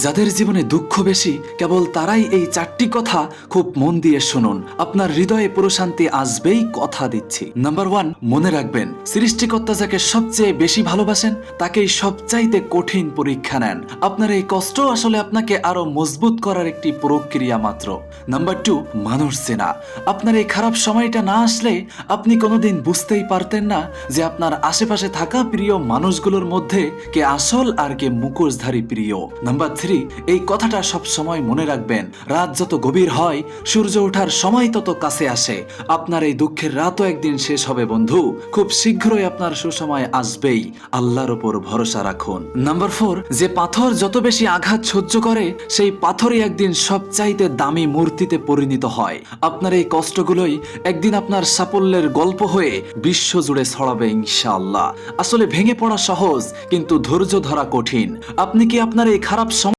যাদের জীবনে দুঃখ বেশি কেবল তারাই এই 4টি কথা খুব মন দিয়ে শুনুন, আপনার হৃদয়ে প্রশান্তি আসবেই, কথা দিচ্ছি। নাম্বার 1, মনে রাখবেন সৃষ্টিকর্তা যাকে সবচেয়ে বেশি ভালোবাসেন তাকেই সবচাইতে কঠিন পরীক্ষা নেন। আপনার এই কষ্ট আসলে আপনাকে আরো মজবুত করার একটি প্রক্রিয়া মাত্র। নাম্বার 2, মানুষ চেনা। আপনার এই খারাপ সময়টা না আসলে আপনি কোনোদিন বুঝতেই পারতেন না যে আপনার আশেপাশে থাকা প্রিয় মানুষগুলোর মধ্যে কে আসল আর কে মুখোশধারী প্রিয়। নাম্বার 3, এই কথাটা সব সময় মনে রাখবেন, রাত যত গভীর হয় সূর্য ওঠার সময় তত কাছে আসে। আপনার এই দুঃখের রাতও একদিন শেষ হবে বন্ধু, খুব শীঘ্রই আপনার সুসময় আসবেই, আল্লাহর উপর ভরসা রাখুন। নাম্বার 4, যে পাথর যত বেশি আঘাত সহ্য করে সেই পাথরই একদিন সবচাইতে দামি মূর্তিতে পরিণত হয়। আপনার এই কষ্টগুলোই একদিন আপনার সাফল্যের গল্প হয়ে বিশ্ব জুড়ে ছড়াবে ইনশাআল্লাহ। আসলে ভেঙে পড়া সহজ কিন্তু ধৈর্য ধরা কঠিন। আপনি কি আপনার এই খারাপ